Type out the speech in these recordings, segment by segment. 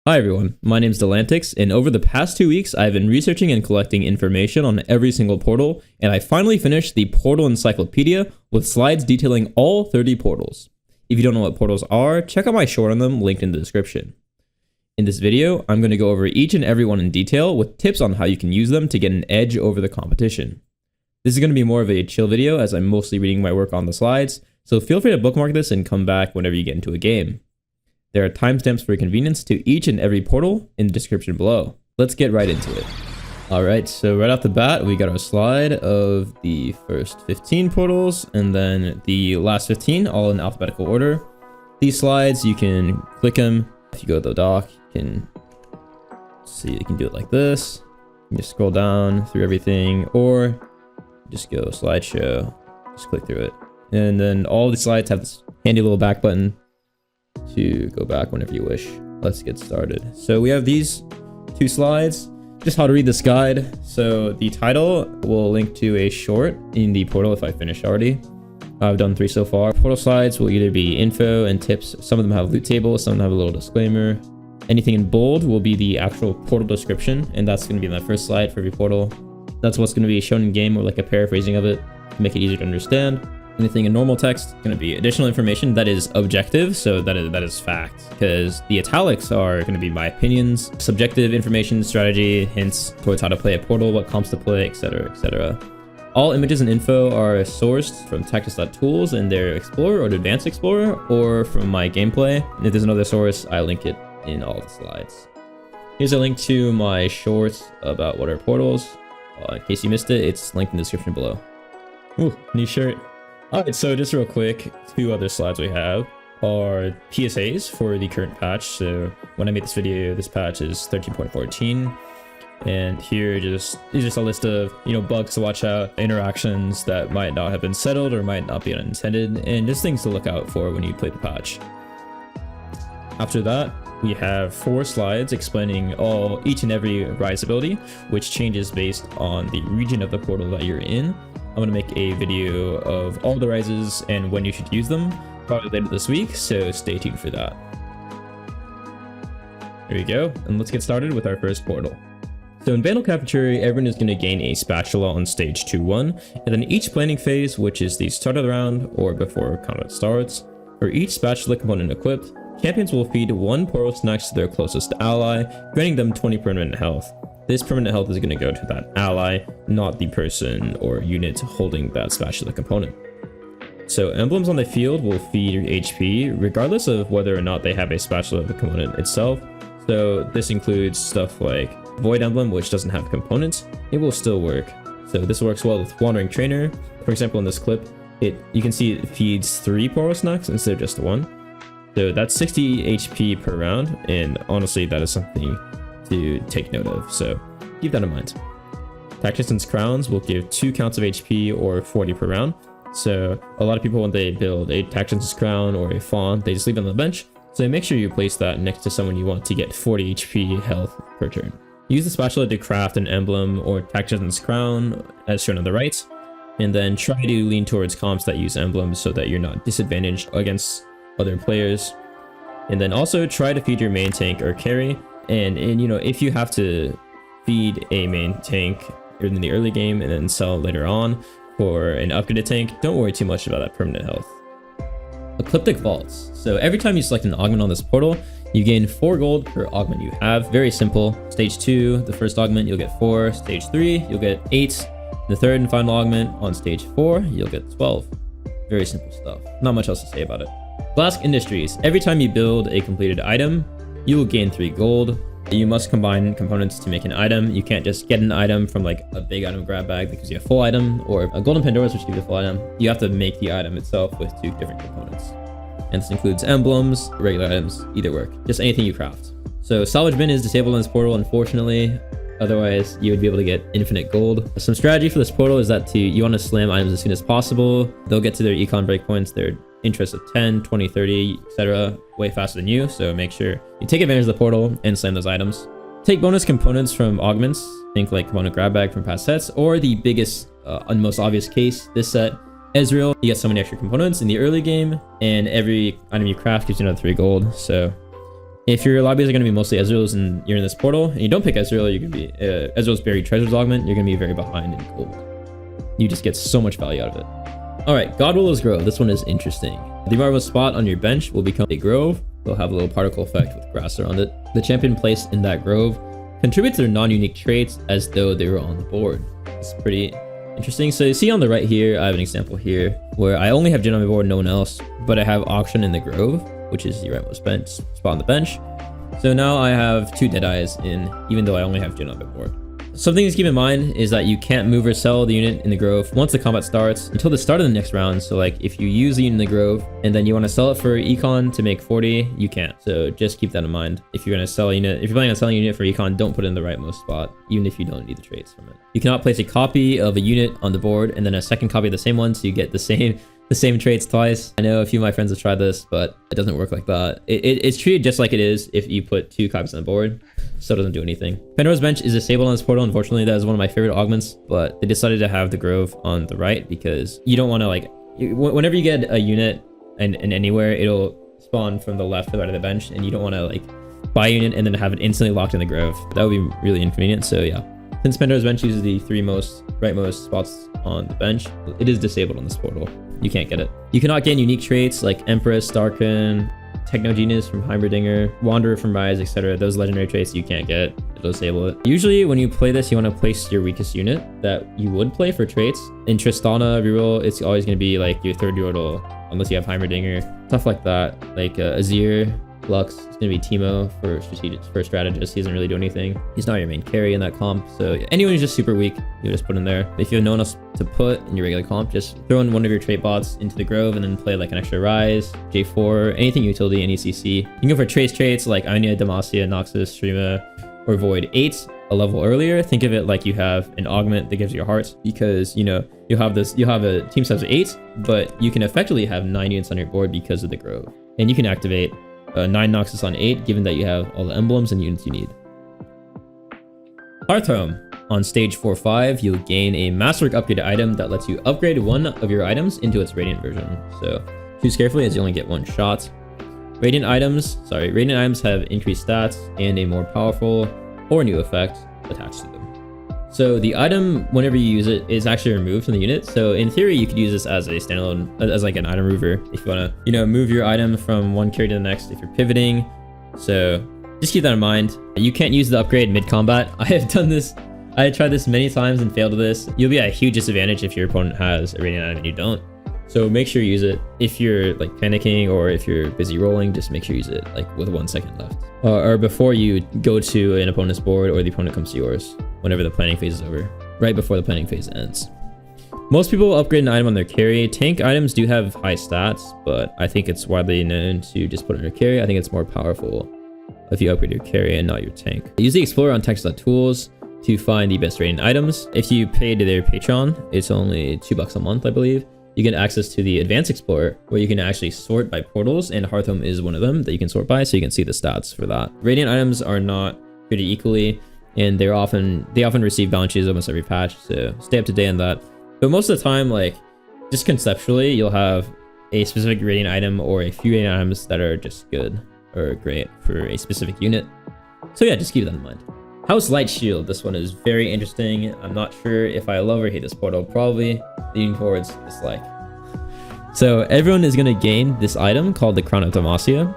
Hi everyone, my name's Delantix, and over the past 2 weeks I've been researching and collecting information on every single portal, and I finally finished the Portal Encyclopedia with slides detailing all 30 portals. If you don't know what portals are, check out my short on them linked in the description. In this video, I'm going to go over each and every one in detail with tips on how you can use them to get an edge over the competition. This is going to be more of a chill video as I'm mostly reading my work on the slides, so feel free to bookmark this and come back whenever you get into a game. There are timestamps for convenience to each and every portal in the description below. Let's get right into it. Alright, so right off the bat, we got our slide of the first 15 portals and then the last 15, all in alphabetical order. These slides, you can click them. If you go to the dock, you can see, you can do it like this. You can just scroll down through everything, or just go slideshow, just click through it. And then all the slides have this handy little back button to go back whenever you wish. Let's get started. So we have these two slides, just how to read this guide. So the title will link to a short in the portal if I finish already. I've done 3 so far. Portal slides will either be info and tips. Some of them have loot tables, some of them have a little disclaimer. Anything in bold will be the actual portal description, and that's going to be in the first slide for every portal. That's what's going to be shown in game, or like a paraphrasing of it to make it easier to understand. Anything in normal text is going to be additional information that is objective, so that is fact, because the italics are going to be my opinions, subjective information, strategy, hints towards how to play a portal, what comps to play, etc, etc. All images and info are sourced from Tactics.tools in their Explorer or Advanced Explorer, or from my gameplay. And if there's another source, I link it in all the slides. Here's a link to my shorts about what are portals. In case you missed it, it's linked in the description below. Ooh, new shirt. Alright, so just real quick, 2 other slides we have are PSAs for the current patch. So when I made this video, this patch is 13.14. And here is just a list of, bugs to watch out, interactions that might not have been settled or might not be unintended, and just things to look out for when you play the patch. After that, we have 4 slides explaining each and every rise ability, which changes based on the region of the portal that you're in. I'm going to make a video of all the rises and when you should use them, probably later this week, so stay tuned for that. There we go, and let's get started with our first portal. So in Bandle Cafeteria, everyone is going to gain a spatula on stage 2-1, and then each planning phase, which is the start of the round or before combat starts, for each spatula component equipped, champions will feed 1 portal snacks to their closest ally, granting them 20 permanent health. This permanent health is going to go to that ally, not the person or unit holding that spatula component. So emblems on the field will feed HP regardless of whether or not they have a spatula component itself. So this includes stuff like Void Emblem, which doesn't have components. It will still work. So this works well with Wandering Trainer. For example, in this clip, you can see it feeds 3 portal snacks instead of just 1. So that's 60 HP per round, and honestly, that is something to take note of, so keep that in mind. Tactician's Crowns will give 2 counts of HP or 40 per round. So a lot of people, when they build a Tactician's Crown or a Fawn, they just leave it on the bench. So make sure you place that next to someone you want to get 40 HP health per turn. Use the spatula to craft an emblem or Tactician's Crown as shown on the right, and then try to lean towards comps that use emblems so that you're not disadvantaged against other players. And then also try to feed your main tank or carry. And if you have to feed a main tank in the early game and then sell later on for an upgraded tank, don't worry too much about that permanent health. Ecliptic Vaults. So every time you select an augment on this portal, you gain 4 gold per augment you have. Very simple. Stage 2, the first augment, you'll get 4. Stage 3, you'll get 8. The third and final augment on stage 4, you'll get 12. Very simple stuff. Not much else to say about it. Glasc Industries. Every time you build a completed item, you will gain 3 gold. You must combine components to make an item. You can't just get an item from like a big item grab bag because you have full item, or a golden Pandora's which gives you a full item. You have to make the item itself with 2 different components. And this includes emblems, regular items, either work. Just anything you craft. So salvage bin is disabled in this portal, unfortunately. Otherwise, you would be able to get infinite gold. Some strategy for this portal is that you want to slam items as soon as possible. They'll get to their econ breakpoints, their interest of 10, 20, 30, etc. way faster than you. So make sure you take advantage of the portal and slam those items. Take bonus components from augments. Think like component grab bag from past sets, or the biggest and most obvious case, this set, Ezreal. You get so many extra components in the early game, and every item you craft gives you another 3 gold. So If your lobbies are going to be mostly Ezreals and you're in this portal, and you don't pick Ezreal, you're going to be Ezreal's Buried Treasures Augment, you're going to be very behind in gold. You just get so much value out of it. Alright, God-Willow's Grove. This one is interesting. The Marvel spot on your bench will become a grove. They'll have a little particle effect with grass around it. The champion placed in that grove contributes their non-unique traits as though they were on the board. It's pretty interesting. So you see on the right here, I have an example here where I only have Jhin on my board, no one else, but I have Auction in the Grove, which is the rightmost bench spot on the bench. So now I have 2 Deadeyes in, even though I only have Jhin on my board. Something to keep in mind is that you can't move or sell the unit in the Grove once the combat starts until the start of the next round. So like if you use the unit in the Grove and then you want to sell it for Econ to make 40, you can't. So just keep that in mind. If you're going to sell a unit, if you're planning on selling a unit for Econ, don't put it in the rightmost spot, even if you don't need the traits from it. You cannot place a copy of a unit on the board and then a second copy of the same one, so you get the same traits twice. I know a few of my friends have tried this, but it doesn't work like that. It's treated just like it is if you put 2 copies on the board, so it doesn't do anything. Pandora's Bench is disabled on this portal. Unfortunately, that is one of my favorite augments, but they decided to have the Grove on the right because you don't want to like, whenever you get a unit and anywhere, it'll spawn from the left to the right of the bench, and you don't want to like buy a unit and then have it instantly locked in the Grove. That would be really inconvenient. So yeah, since Pandora's Bench uses the 3 rightmost spots on the bench, it is disabled on this portal. You can't get it. You cannot gain unique traits like Empress, Darkin, Technogenius from Heimerdinger, Wanderer from Rise, etc. Those legendary traits you can't get. It'll disable it. Usually when you play this, you want to place your weakest unit that you would play for traits. In Tristana reroll, it's always going to be like your 3rd Yordle, unless you have Heimerdinger. Stuff like that. Like Azir, Lux, it's going to be Teemo for strategist. He doesn't really do anything. He's not your main carry in that comp. So anyone who's just super weak, you just put in there. If you have no one else to put in your regular comp, just throw in one of your trait bots into the Grove and then play like an extra Rise, J4, anything utility, any CC. You can go for traits like Anya, Demacia, Noxus, Shrima, or Void 8 a level earlier. Think of it like you have an augment that gives you hearts, because you know you'll have a team size of 8, but you can effectively have 9 units on your board because of the Grove. And you can activate 9 Noxus on 8, given that you have all the emblems and units you need. Hearth-Home. On stage 4-5, you'll gain a Masterwork upgraded item that lets you upgrade one of your items into its Radiant version. So choose carefully as you only get 1 shot. Radiant items have increased stats and a more powerful or new effect attached to them. So the item, whenever you use it, is actually removed from the unit. So in theory, you could use this as a standalone, as like an item remover if you want to, move your item from one carry to the next if you're pivoting. So just keep that in mind. You can't use the upgrade mid-combat. I have done this. I tried this many times and failed at this. You'll be at a huge disadvantage if your opponent has a Radiant item and you don't. So make sure you use it. If you're like panicking or if you're busy rolling, just make sure you use it like with 1 second left. Or before you go to an opponent's board or the opponent comes to yours, whenever the planning phase is over, right before the planning phase ends. Most people upgrade an item on their carry. Tank items do have high stats, but I think it's widely known to just put it on your carry. I think it's more powerful if you upgrade your carry and not your tank. Use the Explorer on Text.tools to find the best rating items. If you pay to their Patreon, it's only $2 a month, I believe. You get access to the Advanced Explorer, where you can actually sort by portals, and Hearth-Home is one of them that you can sort by, so you can see the stats for that. Radiant items are not treated equally, and they often receive bounties almost every patch, so stay up to date on that. But most of the time, like, just conceptually, you'll have a specific Radiant item or a few Radiant items that are just good or great for a specific unit. So yeah, just keep that in mind. House Lightshield. This one is very interesting. I'm not sure if I love or hate this portal. Probably leaning towards dislike. So everyone is going to gain this item called the Crown of Demacia.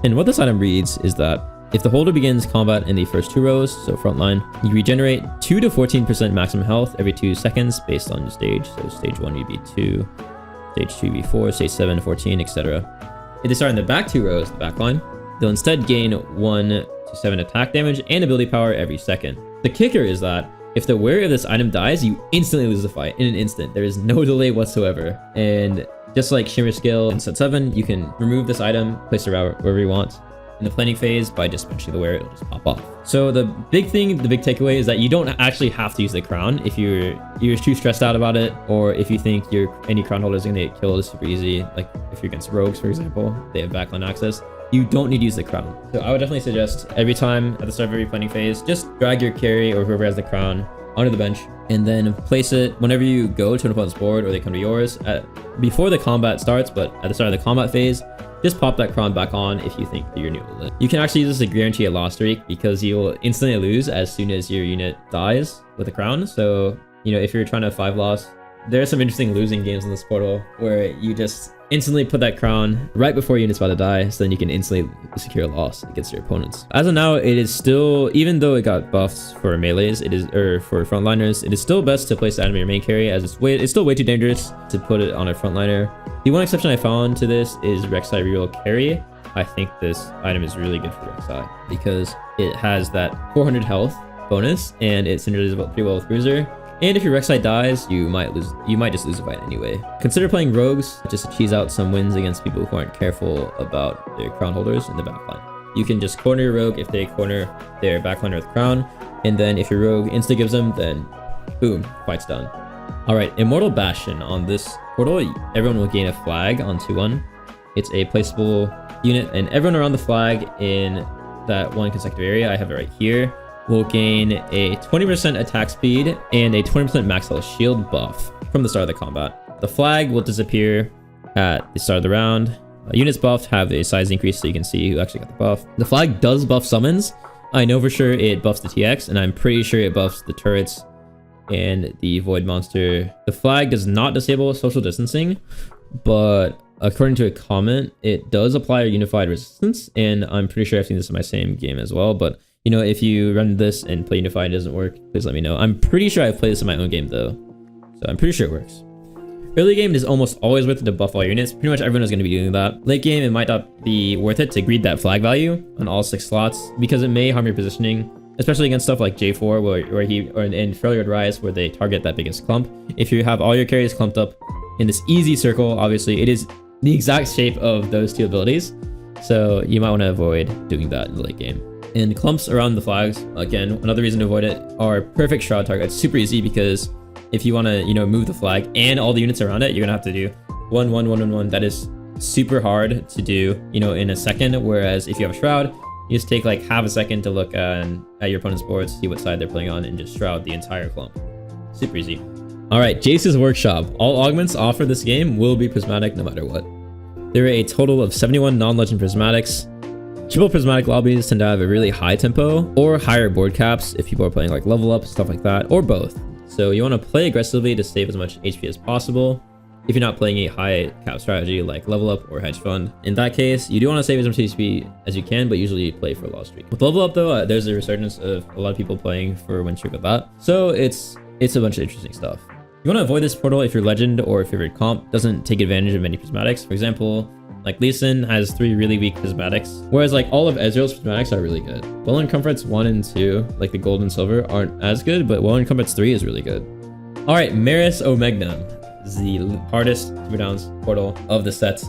And what this item reads is that if the holder begins combat in the first 2 rows, so frontline, you regenerate 2 to 14% maximum health every 2 seconds based on your stage. So stage 1 would be 2, stage 2 would be 4, stage 7, 14, etc. If they start in the back 2 rows, the back line, they'll instead gain 1 to 7 attack damage and ability power every second. The kicker is that if the wearer of this item dies, you instantly lose the fight in an instant. There is no delay whatsoever. And just like Shimmer Skill in set 7, you can remove this item, place it wherever you want. In the planning phase, by just punching the wearer, it'll just pop off. So the big takeaway is that you don't actually have to use the crown if you're too stressed out about it, or if you think any crown holder is going to get killed. It's super easy. Like if you're against rogues, for example, they have backline access. You don't need to use the crown. So I would definitely suggest every time at the start of every planning phase, just drag your carry or whoever has the crown onto the bench, and then place it whenever you go to an opponent's board or they come to yours before the combat starts. But at the start of the combat phase, just pop that crown back on if you think you're new to it. You can actually use this to guarantee a loss streak because you'll instantly lose as soon as your unit dies with a crown. So, you know, if you're trying to 5 loss, there are some interesting losing games in this portal where you just instantly put that crown right before your unit's about to die, so then you can instantly secure a loss against your opponents. As of now, it is still, even though it got buffs for melees, or for frontliners, it is still best to place the item in your main carry, as it's still way too dangerous to put it on a frontliner. The one exception I found to this is Rek'Sai Reroll Carry. I think this item is really good for Rek'Sai because it has that 400 health bonus and it synergizes pretty well with Bruiser. And if your Rek'Sai dies, you might just lose a fight anyway. Consider playing rogues just to cheese out some wins against people who aren't careful about their crown holders in the backline. You can just corner your rogue if they corner their backliner with crown, and then if your rogue insta gives them, then boom, fight's done. Alright, Immortal Bastion. On this portal, everyone will gain a flag on 2-1. It's a placeable unit, and everyone around the flag in that one consecutive area, I have it right here, will gain a 20% attack speed and a 20% max health shield buff from the start of the combat. The flag will disappear at the start of the round. Units buffed have a size increase so you can see who actually got the buff. The flag does buff summons. I know for sure it buffs the TX, and I'm pretty sure it buffs the turrets and the void monster. The flag does not disable social distancing, but according to a comment, it does apply a unified resistance, and I'm pretty sure I've seen this in my same game as well. But you know, if you run this and play unified and it doesn't work, please let me know. I'm pretty sure I've played this in my own game though, so I'm pretty sure it works. Early game, it is almost always worth it to buff all units. Pretty much everyone is going to be doing that. Late game, it might not be worth it to greed that flag value on all 6 slots because it may harm your positioning, especially against stuff like J4 or in Freljord Rise where they target that biggest clump. If you have all your carries clumped up in this easy circle, obviously it is the exact shape of those 2 abilities, so you might want to avoid doing that in the late game. And clumps around the flags, again, another reason to avoid it, are perfect shroud targets. Super easy because if you want to, you know, move the flag and all the units around it, you're gonna have to do 1, 1, 1, 1, 1. That is super hard to do, you know, in a second. Whereas if you have a shroud, you just take like half a second to look at your opponent's board, see what side they're playing on, and just shroud the entire clump. Super easy. All right, Jayce's Workshop. All augments offered this game will be prismatic no matter what. There are a total of 71 non-legend prismatics. Triple prismatic lobbies tend to have a really high tempo or higher board caps if people are playing like level up, stuff like that, or both. So you want to play aggressively to save as much HP as possible if you're not playing a high cap strategy like level up or hedge fund. In that case, you do want to save as much HP as you can, but usually play for a loss streak. With level up though, there's a resurgence of a lot of people playing for win streak with that. So it's a bunch of interesting stuff. You want to avoid this portal if your legend or favorite comp doesn't take advantage of many prismatics. For example, like Lee Sin has 3 really weak prismatics, whereas like all of Ezreal's prismatics are really good. Well-earned Comforts 1 and 2, like the gold and silver, aren't as good, but Well-earned Comforts 3 is really good. Alright, Marus Omegnum is the hardest Super Downs portal of the set.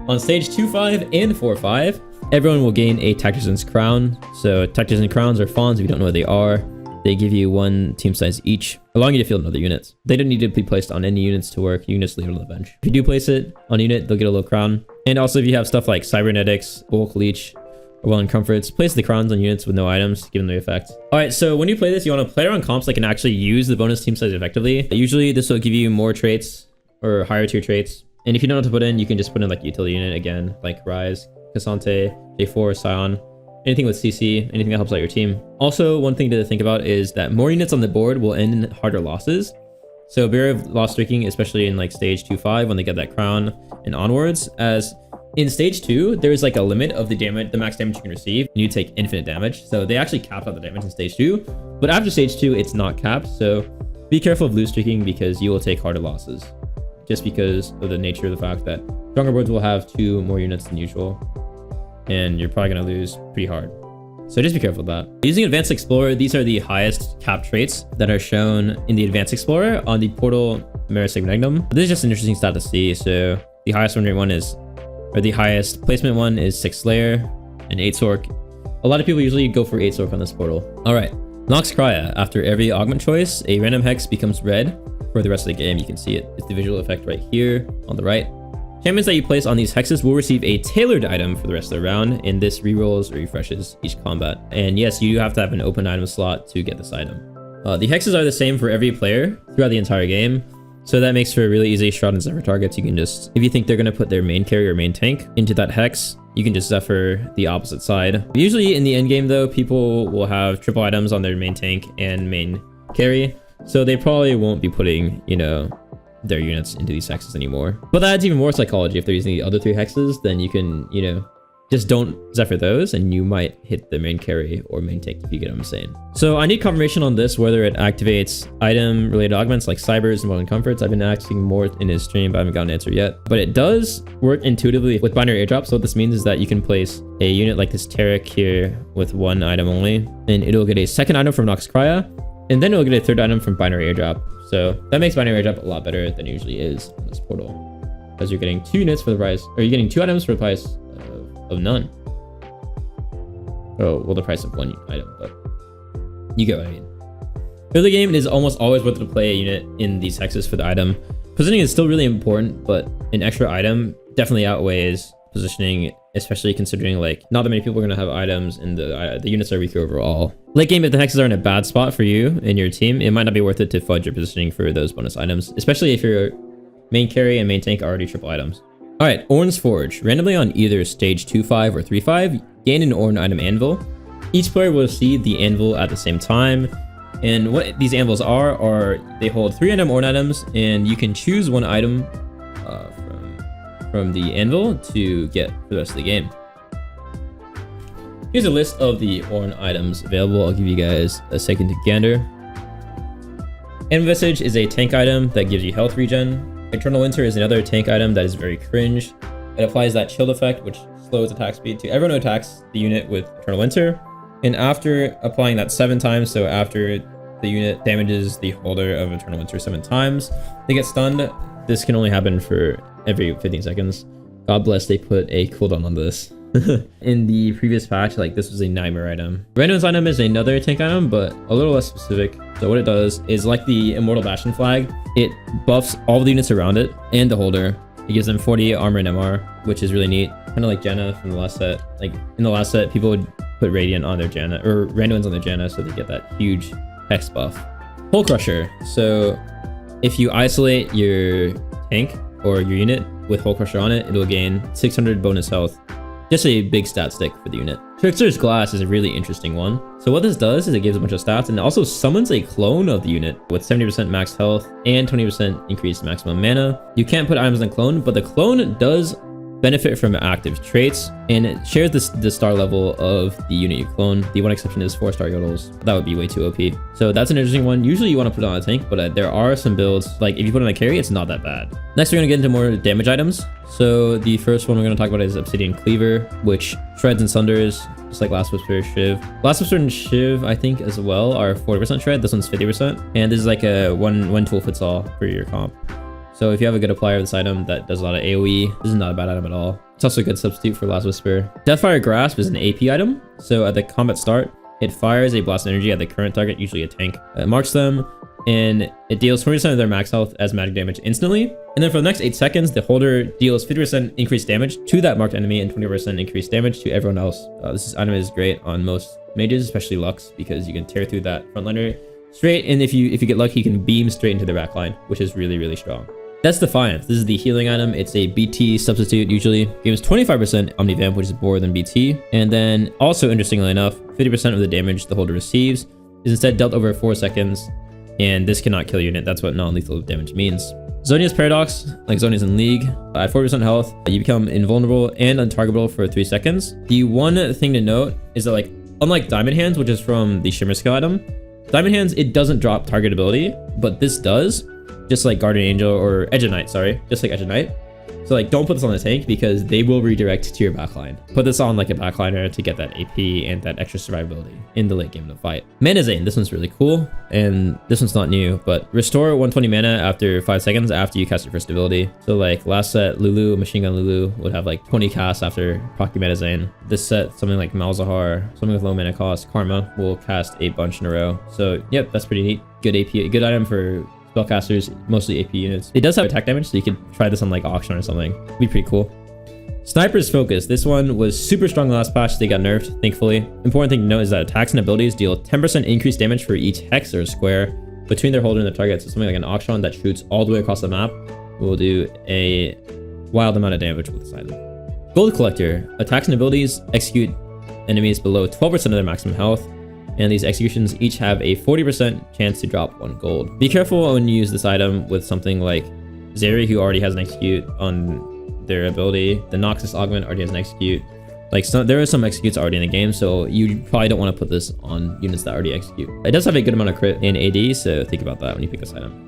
On stage 2-5 and 4-5, everyone will gain a Tactician's Crown. So Tactician Crowns are fawns if you don't know what they are. They give you 1 team size each, allowing you to field another units. They don't need to be placed on any units to work. You can just leave it on the bench. If you do place it on a unit, they'll get a little crown. And also if you have stuff like Cybernetics, Bulk Leech, or Well-earned Comforts, place the crowns on units with no items, give them the effect. Alright, so when you play this, you want to play around comps that can actually use the bonus team size effectively. Usually this will give you more traits or higher tier traits. And if you don't know what to put in, you can just put in like utility unit again, like Rise, Cassante, J4, Scion. Anything with CC, anything that helps out your team. Also, one thing to think about is that more units on the board will end in harder losses. So beware of loss streaking, especially in like stage 2-5 when they get that crown and onwards, as in stage 2, there's like a limit of the max damage you can receive, and you take infinite damage. So they actually cap out the damage in stage 2, but after stage 2, it's not capped. So be careful of lose streaking because you will take harder losses, just because of the nature of the fact that stronger boards will have 2 more units than usual, and you're probably going to lose pretty hard. So just be careful of that. Using Advanced Explorer, these are the highest cap traits that are shown in the Advanced Explorer on the portal Marus Omegnum. This is just an interesting stat to see. So the highest win rate one is, or the highest placement one is 6 Slayer and 8 Sork. A lot of people usually go for 8 Sork on this portal. All right, Noxkraya. After every augment choice, a random hex becomes red for the rest of the game. You can see it. It's the visual effect right here on the right. Champions that you place on these hexes will receive a tailored item for the rest of the round, and this rerolls or refreshes each combat. And yes, you do have to have an open item slot to get this item. The hexes are the same for every player throughout the entire game. So that makes for a really easy shot and Zephyr targets. You can just, if you think they're going to put their main carry or main tank into that hex, you can just Zephyr the opposite side. Usually in the end game though, people will have triple items on their main tank and main carry. So they probably won't be putting, you know, their units into these hexes anymore. But that adds even more psychology. If they're using the other 3 hexes, then you can, you know, just don't Zephyr those and you might hit the main carry or main tank, if you get what I'm saying. So I need confirmation on this, whether it activates item related augments like Cybers and Modern Comforts. I've been asking more in his stream, but I haven't gotten an answer yet. But it does work intuitively with binary airdrops. So what this means is that you can place a unit like this Taric here with 1 item only, and it'll get a 2nd item from Noxkraya, and then it'll get a 3rd item from binary airdrop. So that makes binary airdrop a lot better than it usually is on this portal, because you're getting 2 units for the price, or you're getting 2 items for the price of none. Oh, well, the price of 1 item, but you get what I mean. Early game, it is almost always worth it to play a unit in these hexes for the item. Positioning is still really important, but an extra item definitely outweighs positioning, especially considering like not that many people are going to have items and the units are weaker overall. Late game, if the hexes are in a bad spot for you and your team, it might not be worth it to fudge your positioning for those bonus items, especially if your main carry and main tank are already triple items. Alright, Ornn's Forge. Randomly on either stage 2-5 or 3-5, gain an Ornn item anvil. Each player will see the anvil at the same time. And what these anvils are they hold 3 random Ornn items, and you can choose 1 item from the anvil to get for the rest of the game. Here's a list of the Ornn items available. I'll give you guys a second to gander. Envisage is a tank item that gives you health regen. Eternal Winter is another tank item that is very cringe. It applies that shield effect, which slows attack speed to everyone who attacks the unit with Eternal Winter. And after applying that 7 times, so after the unit damages the holder of Eternal Winter 7 times, they get stunned. This can only happen for every 15 seconds. God bless they put a cooldown on this. In the previous patch, like this was a nightmare item. Random's item is another tank item, but a little less specific. So what it does is, like the Immortal Bastion flag, it buffs all the units around it and the holder. It gives them 48 armor and MR, which is really neat. Kind of like Janna from the last set. Like in the last set, people would put Radiant on their Janna, or Randoms on their Janna, so they get that huge hex buff. Hole Crusher. So if you isolate your tank or your unit with Hole Crusher on it, it'll gain 600 bonus health. Just a big stat stick for the unit. Trickster's Glass is a really interesting one. So what this does is it gives a bunch of stats and it also summons a clone of the unit with 70% max health and 20% increased maximum mana. You can't put items in the clone, but the clone does benefit from active traits, and it shares the star level of the unit you clone. The one exception is 4-star Yordles. That would be way too OP. So that's an interesting one. Usually you want to put it on a tank, but there are some builds, like if you put it on a carry, it's not that bad. Next, we're going to get into more damage items. So the first one we're going to talk about is Obsidian Cleaver, which shreds and sunders, just like Last Whisper, Shiv. Last Whisper and Shiv, I think, as well, are 40% shred. This one's 50%. And this is like a one tool fits all for your comp. So if you have a good applier of this item that does a lot of AoE, this is not a bad item at all. It's also a good substitute for Last Whisper. Deathfire Grasp is an AP item. So at the combat start, it fires a blast energy at the current target, usually a tank. It marks them, and it deals 20% of their max health as magic damage instantly. And then for the next 8 seconds, the holder deals 50% increased damage to that marked enemy and 20% increased damage to everyone else. This item is great on most mages, especially Lux, because you can tear through that frontliner straight, and if you get lucky, you can beam straight into the backline, which is really, really strong. That's Defiance. This is the healing item. It's a BT substitute usually. Gives 25% Omnivamp, which is more than BT. And then also, interestingly enough, 50% of the damage the holder receives is instead dealt over 4 seconds. And this cannot kill a unit. That's what non-lethal damage means. Zonia's Paradox, like Zonia's in League, at 40% health, you become invulnerable and untargetable for 3 seconds. The one thing to note is that, like, unlike Diamond Hands, which is from the Shimmer skill item, Diamond Hands, it doesn't drop targetability, but this does. Just like Guardian Angel or Edge of Night, sorry. Just like Edge of Night. So like, don't put this on the tank because they will redirect to your backline. Put this on like a backliner to get that AP and that extra survivability in the late game of the fight. Mana Zane, this one's really cool. And this one's not new, but restore 120 mana after 5 seconds after you cast your first ability. So like last set, Lulu, Machine Gun Lulu would have like 20 casts after proccing Mana Zane. This set, something like Malzahar, something with low mana cost, Karma, will cast a bunch in a row. So yep, that's pretty neat. Good AP, good item for spellcasters, mostly AP units. It does have attack damage, so you could try this on like auction or something. It'd be pretty cool. Sniper's Focus. This one was super strong last patch. They got nerfed, thankfully. Important thing to note is that attacks and abilities deal 10% increased damage for each hex or square. between their holder and their target. So something like an Auction that shoots all the way across the map will do a wild amount of damage with this item. Gold Collector. Attacks and abilities execute enemies below 12% of their maximum health, and these executions each have a 40% chance to drop 1 gold. Be careful when you use this item with something like Zeri, who already has an execute on their ability. The Noxus Augment already has an execute. Like, there are some executes already in the game, so you probably don't want to put this on units that already execute. It does have a good amount of crit in AD, so think about that when you pick this item.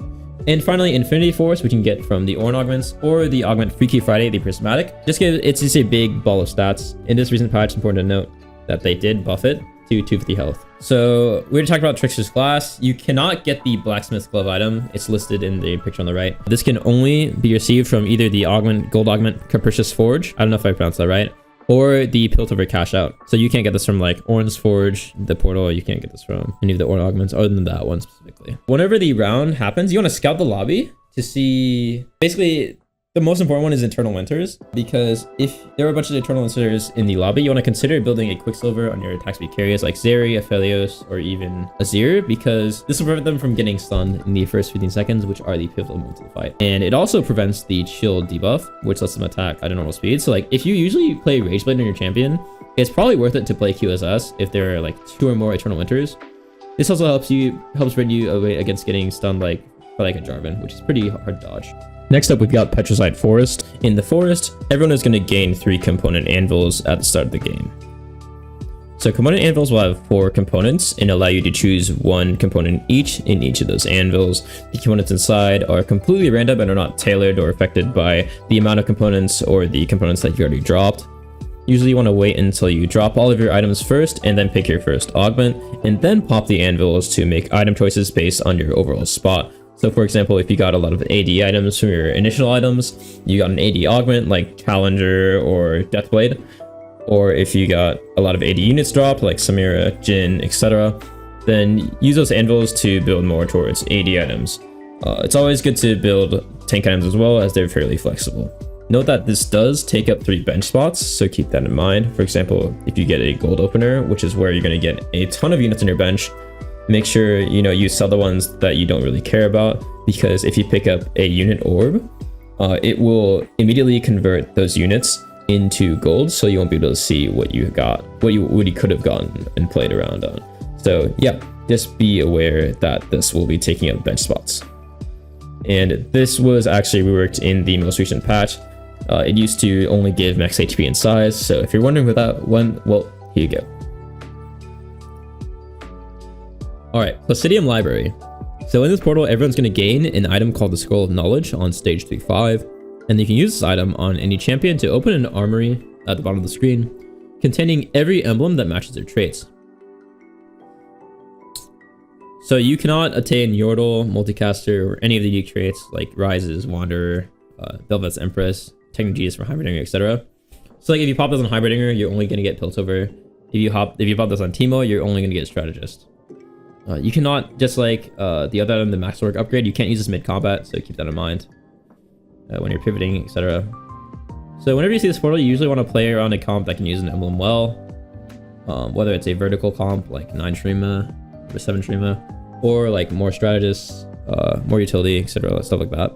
And finally, Infinity Force, we can get from the Ornn augments or the augment Freaky Friday, the Prismatic. It's just a big ball of stats. In this recent patch, it's important to note that they did buff it to 250 health. So we already talked about Trickster's Glass. You cannot get the Blacksmith's Glove item. It's listed in the picture on the right. This can only be received from either the gold augment Capricious Forge. I don't know if I pronounced that right. Or the Piltover Cash Out. So you can't get this from like Ornn's Forge, the Portal. You can't get this from any of the Ornn augments other than that one specifically. Whenever the round happens, you want to scout the lobby to see. Basically, the most important one is Eternal Winters, because if there are a bunch of Eternal Winters in the lobby, you want to consider building a Quicksilver on your attack speed carriers like Zeri, Aphelios, or even Azir, because this will prevent them from getting stunned in the first 15 seconds, which are the pivotal moments of the fight. And it also prevents the shield debuff, which lets them attack at a normal speed. So like, if you usually play Rageblade on your champion, it's probably worth it to play QSS if there are like 2 or more Eternal Winters. This also helps rid you away against getting stunned by like a Jarvan, which is pretty hard to dodge. Next up, we've got Petricite Forest. In the forest, everyone is going to gain 3 component anvils at the start of the game. So component anvils will have 4 components and allow you to choose 1 component each in each of those anvils. The components inside are completely random and are not tailored or affected by the amount of components or the components that you already dropped. Usually you want to wait until you drop all of your items first and then pick your first augment, and then pop the anvils to make item choices based on your overall spot. So for example, if you got a lot of AD items from your initial items, you got an AD augment like Challenger or Deathblade, or if you got a lot of AD units dropped like Samira, Jhin, etc., then use those anvils to build more towards AD items. It's always good to build tank items as well, as they're fairly flexible. Note that this does take up 3 bench spots, so keep that in mind. For example, if you get a gold opener, which is where you're going to get a ton of units on your bench, make sure you sell the ones that you don't really care about, because if you pick up a unit orb, it will immediately convert those units into gold, so you won't be able to see what you got, what you could have gotten and played around on. So yeah, just be aware that this will be taking up bench spots. And this was actually reworked in the most recent patch. It used to only give max HP and size, so if you're wondering what that one, well, here you go. Alright, Placidium Library. So in this portal, everyone's going to gain an item called the Scroll of Knowledge on stage 3-5, and you can use this item on any champion to open an armory at the bottom of the screen, containing every emblem that matches their traits. So you cannot attain Yordle, Multicaster, or any of the unique traits like Rises, Wanderer, Velvet's Empress, Technologies from Hybridinger, etc. So like if you pop this on Hybridinger, you're only going to get Piltover. If you pop this on Teemo, you're only going to get Strategist. You cannot, just like the other item, the Max Work upgrade, you can't use this mid-combat, so keep that in mind when you're pivoting, etc. So whenever you see this portal, you usually want to play around a comp that can use an emblem well, whether it's a vertical comp like 9 Shrima or 7 Shrima, or like more strategists, more utility, etc., stuff like that.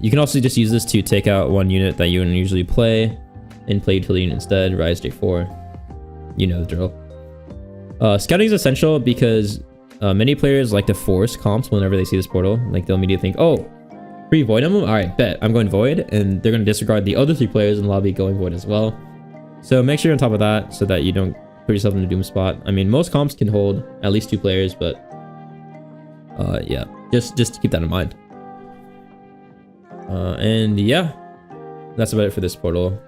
You can also just use this to take out one unit that you wouldn't usually play and play utility unit instead. Rise J4, you know the drill. Scouting is essential because many players like to force comps whenever they see this portal. Like they'll immediately think, oh, free Void Emblem? Alright, bet, I'm going Void. And they're going to disregard the other 3 players in the lobby going Void as well. So make sure you're on top of that so that you don't put yourself in a doom spot. I mean, most comps can hold at least 2 players, but yeah, just keep that in mind. And yeah, that's about it for this portal.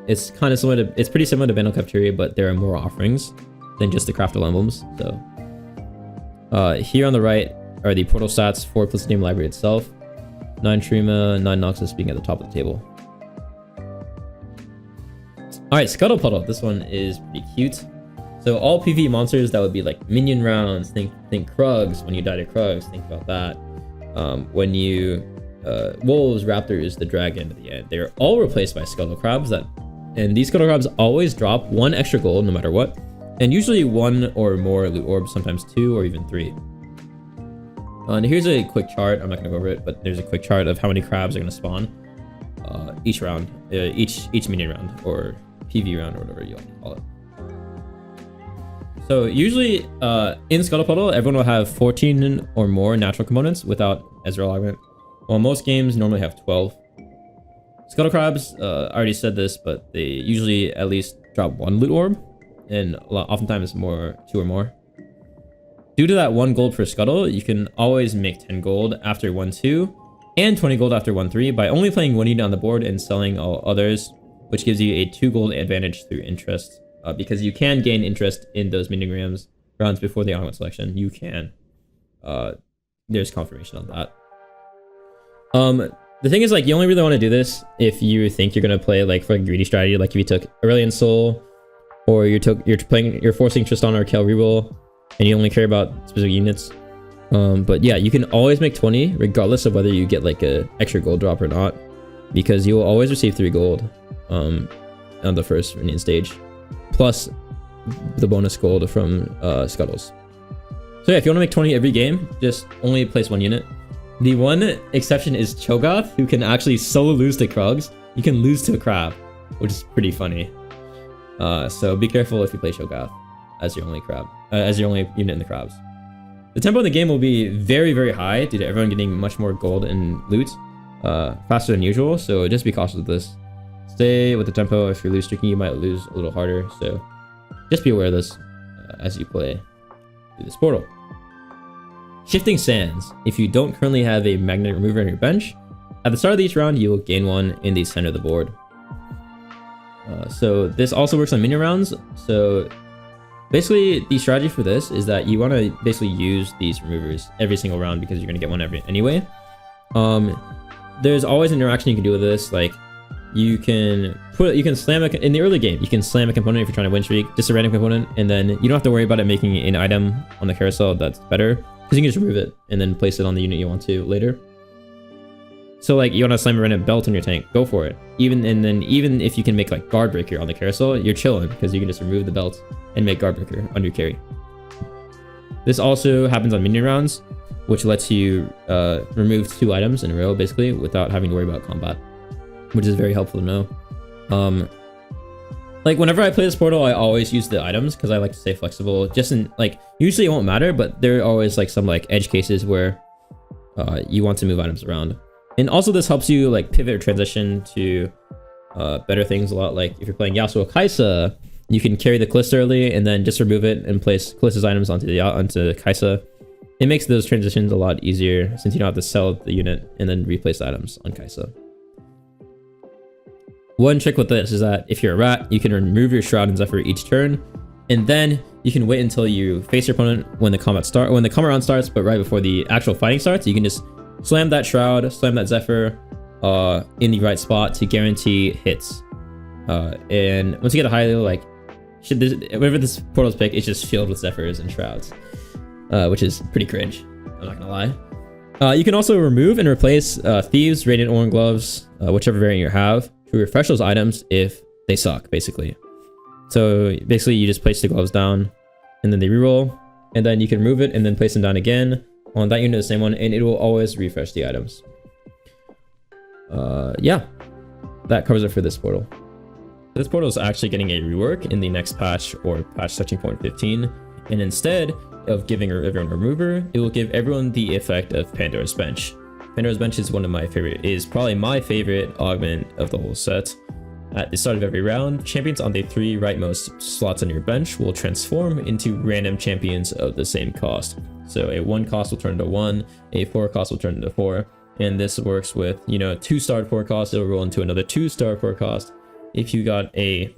It's kind of similar to, it's pretty similar to Bandle Cafeteria, but there are more offerings than just the craftable emblems. So here on the right are the portal stats for Placidium Library itself. 9 Shrima, 9 Noxus being at the top of the table. Alright, Scuttle Puddle. This one is pretty cute. So all PvE monsters that would be like minion rounds, think Krugs. When you die to Krugs, think about that. When you wolves, raptors, the dragon at the end, they're all replaced by Scuttle Crabs. And these Scuttle Crabs always drop 1 extra gold no matter what. And usually 1 or more loot orbs, sometimes 2 or even 3. And here's a quick chart. I'm not gonna go over it, but there's a quick chart of how many crabs are gonna spawn each round, each mini round or PV round or whatever you want to call it. So usually in Scuttle Puddle, everyone will have 14 or more natural components without Ezreal augment, while most games normally have 12. Scuttle crabs, I already said this, but they usually at least drop 1 loot orb, and oftentimes more 2 or more. Due to that 1 gold per scuttle, you can always make 10 gold after 1-2 and 20 gold after 1-3 by only playing 1 unit on the board and selling all others, which gives you a 2 gold advantage through interest. Because you can gain interest in those minigrams rounds before the augment selection. You can. There's confirmation on that. The thing is, like, you only really want to do this if you think you're gonna play like for a greedy strategy, like if you took Aurelion Soul, or you're forcing Tristan or Kel reroll, and you only care about specific units. But yeah, you can always make 20 regardless of whether you get like a extra gold drop or not, because you will always receive 3 gold on the first minion stage, plus the bonus gold from scuttles. So yeah, if you want to make 20 every game, just only place 1 unit. The one exception is Cho'Gath, who can actually solo lose to Krugs. You can lose to a crab, which is pretty funny. So be careful if you play Cho'Gath as your only crab, as your only unit in the crabs. The tempo in the game will be very, very high due to everyone getting much more gold and loot faster than usual. So just be cautious of this. Stay with the tempo. If you're loose streaking, you might lose a little harder. So just be aware of this as you play through this portal. Shifting Sands. If you don't currently have a magnet remover on your bench, at the start of each round, you will gain one in the center of the board. So this also works on mini rounds. So basically, the strategy for this is that you want to basically use these removers every single round because you're going to get one anyway. There's always an interaction you can do with this. Like you can slam in the early game. You can slam a component if you're trying to win streak, just a random component, and then you don't have to worry about it making an item on the carousel that's better, because you can just remove it and then place it on the unit you want to later. So like you want to slam a random belt on your tank, go for it. Even if you can make like guard breaker on the carousel, you're chilling because you can just remove the belt and make guard breaker on your carry. This also happens on minion rounds, which lets you remove 2 items in a row basically without having to worry about combat, which is very helpful to know. Like whenever I play this portal, I always use the items because I like to stay flexible. Just in like, usually it won't matter, but there are always like some like edge cases where you want to move items around. And also this helps you like pivot or transition to better things a lot. Like if you're playing Yasuo Kai'Sa, you can carry the Kalista early and then just remove it and place Kalista's items onto Kai'Sa. It makes those transitions a lot easier since you don't have to sell the unit and then replace the items on Kai'Sa. One trick with this is that if you're a rat, you can remove your Shroud and Zephyr each turn, and then you can wait until you face your opponent when the combat round starts, but right before the actual fighting starts, you can just slam that Shroud, slam that Zephyr in the right spot to guarantee hits. And once you get a high level, like whenever this portal's pick, it's just filled with Zephyrs and Shrouds, which is pretty cringe. I'm not gonna lie. You can also remove and replace Thieves, Radiant Ornn Gloves, whichever variant you have, to refresh those items if they suck, basically. So basically, you just place the gloves down, and then they reroll, and then you can remove it and then place them down again on that unit, the same one, and it will always refresh the items. Yeah, that covers it for this portal. This portal is actually getting a rework in the next patch, or patch 13.15, and instead of giving everyone a remover, it will give everyone the effect of Pandora's Bench. Pandora's Bench is probably my favorite augment of the whole set. At the start of every round, champions on the 3 rightmost slots on your bench will transform into random champions of the same cost. So a 1 cost will turn into 1, a 4 cost will turn into 4, and this works with, 2-star 4 cost, it'll roll into another 2-star 4 cost. If you got a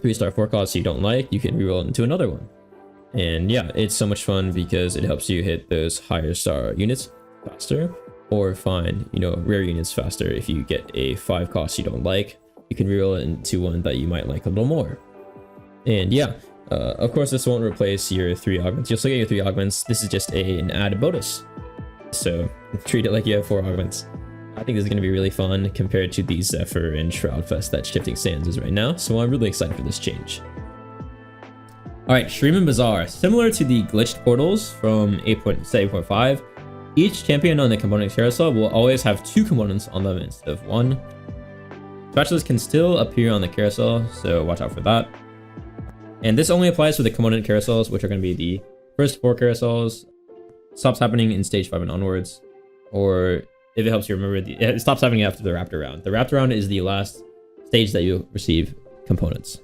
3-star 4 cost you don't like, you can reroll into another one. And yeah, it's so much fun because it helps you hit those higher star units faster, or find, rare units faster. If you get a 5 cost you don't like, you can reroll it into one that you might like a little more. And yeah, of course this won't replace your 3 augments. You'll still get your 3 augments. This is just an added bonus. So treat it like you have 4 augments. I think this is going to be really fun compared to the Zephyr and Shroud Fest that Shifting Sands is right now. So I'm really excited for this change. Alright, Shuriman Bazaar. Similar to the glitched portals from 8.5, Each champion on the component carousel will always have 2 components on them instead of 1. Spatulas can still appear on the carousel, so watch out for that. And this only applies to the component carousels, which are going to be the first 4 carousels. Stops happening in stage 5 and onwards. Or if it helps you remember, it stops happening after the Raptor round. The Raptor round is the last stage that you receive components.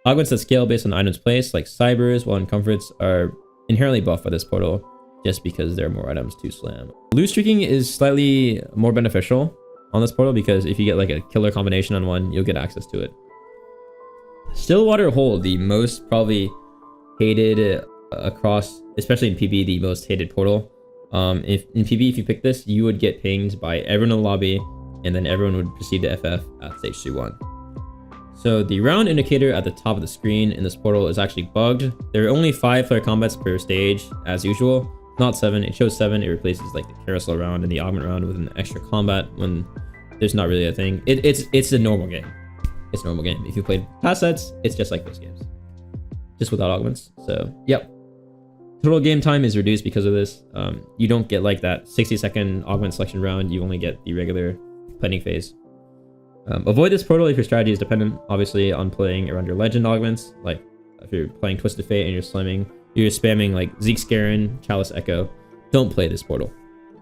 Augments that scale based on items placed, like Cybers, while in Comforts, are inherently buffed by this portal, just because there are more items to slam. Loot streaking is slightly more beneficial on this portal, because if you get like a killer combination on one, you'll get access to it. Stillwater Hold, the most probably hated across, especially in PB, the most hated portal. If in PB, if you pick this, you would get pinged by everyone in the lobby, and then everyone would proceed to FF at stage 2-1. So the round indicator at the top of the screen in this portal is actually bugged. There are only 5 player combats per stage as usual, not 7. It shows 7. It replaces like the carousel round and the augment round with an extra combat when there's not really a thing. It's a normal game. It's a normal game. If you played past sets, it's just like those games, just without augments. So yep. Total game time is reduced because of this. You don't get like that 60-second augment selection round. You only get the regular planning phase. Avoid this portal if your strategy is dependent, obviously, on playing around your legend augments. Like if you're playing Twisted Fate and you're spamming like Zeke's Garen, Chalice Echo, don't play this portal.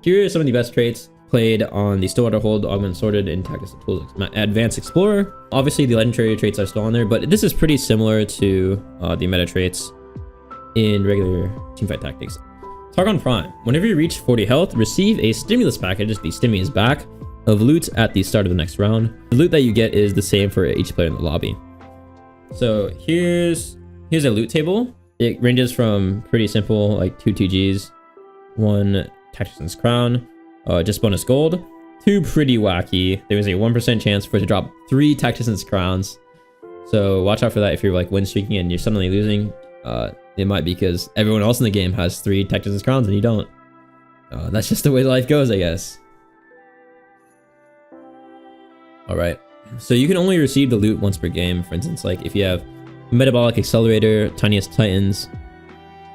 Here are some of the best traits played on the Stillwater Hold, Augment Sorted, and Tactics and Tools Advanced Explorer. Obviously, the legendary traits are still on there, but this is pretty similar to the meta traits in regular teamfight tactics. Targon Prime. Whenever you reach 40 health, receive a stimulus package. The stimmy is back, of loot at the start of the next round. The loot that you get is the same for each player in the lobby. So here's a loot table. It ranges from pretty simple, like 2 TGs, 1 Tactician's Crown, just bonus gold, to pretty wacky. There's a 1% chance for it to drop 3 Tactician's Crowns. So watch out for that if you're like win streaking and you're suddenly losing. It might be because everyone else in the game has 3 Tactician's Crowns and you don't. That's just the way life goes, I guess. Alright, so you can only receive the loot once per game. For instance, like if you have Metabolic Accelerator, Tiniest Titans,